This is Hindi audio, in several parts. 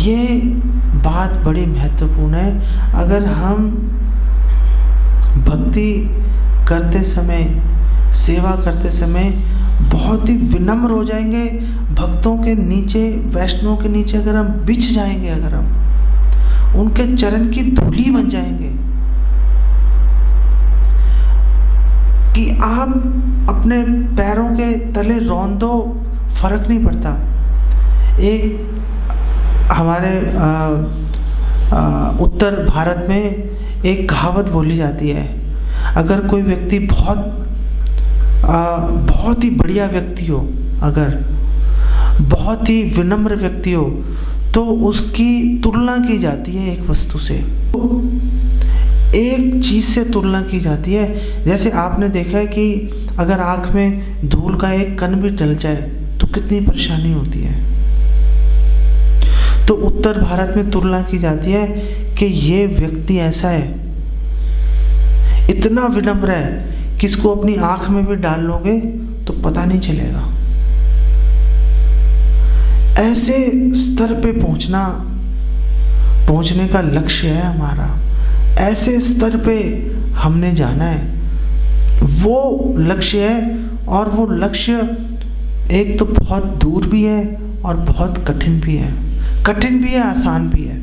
ये बात बड़ी महत्वपूर्ण है। अगर हम भक्ति करते समय, सेवा करते समय बहुत ही विनम्र हो जाएंगे, भक्तों के नीचे, वैष्णव के नीचे अगर हम बिछ जाएंगे, अगर हम उनके चरण की धूली बन जाएंगे कि आप अपने पैरों के तले रौंद दो, फर्क नहीं पड़ता। एक हमारे उत्तर भारत में एक कहावत बोली जाती है, अगर कोई व्यक्ति बहुत ही बढ़िया व्यक्ति हो, अगर बहुत ही विनम्र व्यक्ति हो, तो उसकी तुलना की जाती है एक वस्तु से, एक चीज़ से तुलना की जाती है। जैसे आपने देखा है कि अगर आँख में धूल का एक कण भी डल जाए तो कितनी परेशानी होती है। तो उत्तर भारत में तुलना की जाती है कि ये व्यक्ति ऐसा है, इतना विनम्र है कि इसको अपनी आँख में भी डाल लोगे तो पता नहीं चलेगा। ऐसे स्तर पे पहुंचने का लक्ष्य है हमारा, ऐसे स्तर पे हमने जाना है, वो लक्ष्य है। और वो लक्ष्य एक तो बहुत दूर भी है और बहुत कठिन भी है। कठिन भी है, आसान भी है।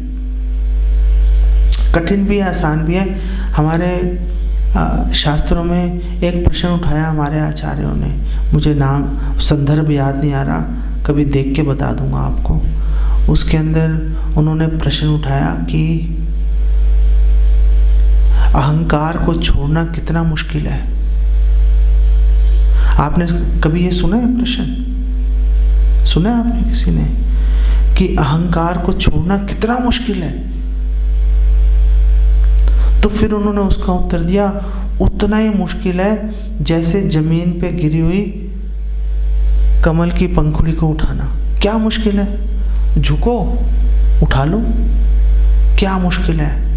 कठिन भी है, आसान भी है। हमारे शास्त्रों में एक प्रश्न उठाया हमारे आचार्यों ने, मुझे नाम संदर्भ याद नहीं आ रहा, कभी देख के बता दूंगा आपको। उसके अंदर उन्होंने प्रश्न उठाया कि अहंकार को छोड़ना कितना मुश्किल है। आपने कभी ये सुना है प्रश्न? सुना है आपने किसी ने कि अहंकार को छोड़ना कितना मुश्किल है? तो फिर उन्होंने उसका उत्तर दिया, उतना ही मुश्किल है जैसे जमीन पे गिरी हुई कमल की पंखुड़ी को उठाना। क्या मुश्किल है? झुको, उठा लो। क्या मुश्किल है?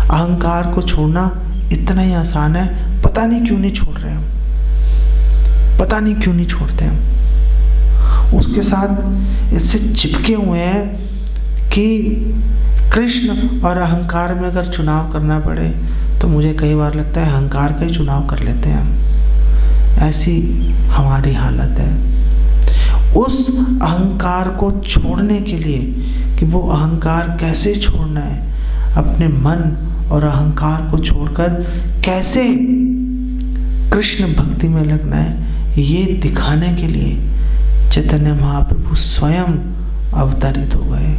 अहंकार को छोड़ना इतना ही आसान है। पता नहीं क्यों नहीं छोड़ रहे हम, पता नहीं क्यों नहीं छोड़ते हम। उसके साथ इससे चिपके हुए हैं कि कृष्ण और अहंकार में अगर चुनाव करना पड़े तो मुझे कई बार लगता है अहंकार का ही चुनाव कर लेते हैं हम। ऐसी हमारी हालत है। उस अहंकार को छोड़ने के लिए कि वो अहंकार कैसे छोड़ना है, अपने मन और अहंकार को छोड़कर कैसे कृष्ण भक्ति में लगना है, ये दिखाने के लिए चैतन्य महाप्रभु स्वयं अवतरित हो गए।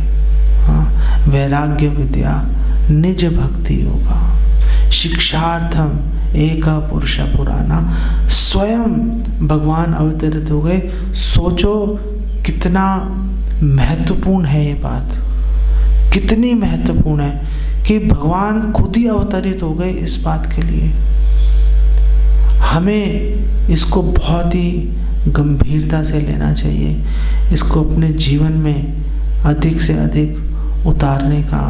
हाँ, वैराग्य विद्या निज भक्ति योगा शिक्षार्थम एक पुरुष पुराना। स्वयं भगवान अवतरित हो गए। सोचो कितना महत्वपूर्ण है ये बात, कितनी महत्वपूर्ण है कि भगवान खुद ही अवतरित हो गए इस बात के लिए। हमें इसको बहुत ही गंभीरता से लेना चाहिए, इसको अपने जीवन में अधिक से अधिक उतारने का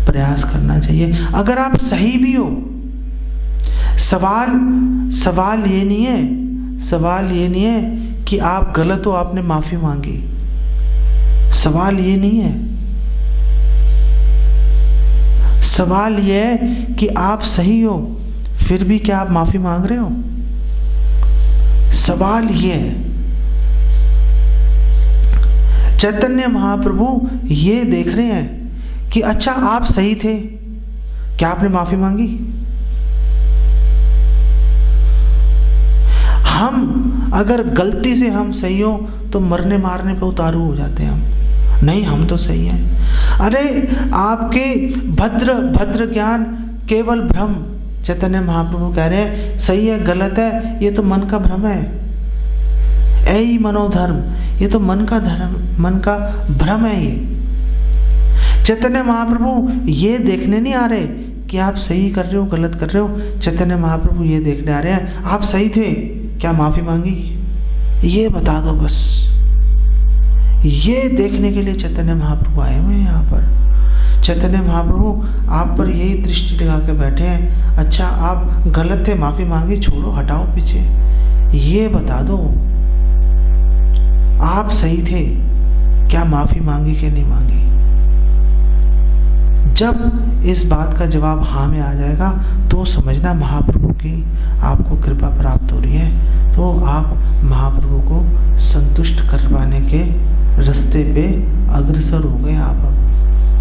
प्रयास करना चाहिए। अगर आप सही भी हो, सवाल ये नहीं है कि आप गलत हो, आपने माफी मांगी। सवाल ये नहीं है। सवाल ये है कि आप सही हो फिर भी क्या आप माफी मांग रहे हो? सवाल ये है। चैतन्य महाप्रभु ये देख रहे हैं कि अच्छा आप सही थे, क्या आपने माफी मांगी? हम अगर गलती से हम सही हो तो मरने मारने पे उतारू हो जाते हैं हम। नहीं, हम तो सही हैं। अरे आपके भद्र ज्ञान केवल भ्रम। चैतन्य महाप्रभु कह रहे हैं सही है गलत है ये तो मन का भ्रम है। ऐ मनोधर्म, ये तो मन का धर्म, मन का भ्रम है ये। चैतन्य महाप्रभु ये देखने नहीं आ रहे कि आप सही कर रहे हो गलत कर रहे हो। चैतन्य महाप्रभु ये देखने आ रहे हैं आप सही थे, क्या माफी मांगी? ये बता दो बस। ये देखने के लिए चैतन्य महाप्रभु आए हुए हैं यहाँ पर। चैतन्य महाप्रभु आप पर यही दृष्टि लगा के बैठे हैं, अच्छा आप गलत थे, माफी मांगी, छोड़ो, हटाओ पीछे। ये बता दो आप सही थे, क्या माफी मांगी कि नहीं मांगी? जब इस बात का जवाब हाँ में आ जाएगा तो समझना महाप्रभु की आपको कृपा प्राप्त हो रही है, तो आप महाप्रभु को संतुष्ट करवाने के रास्ते पे अग्रसर हो गए आप।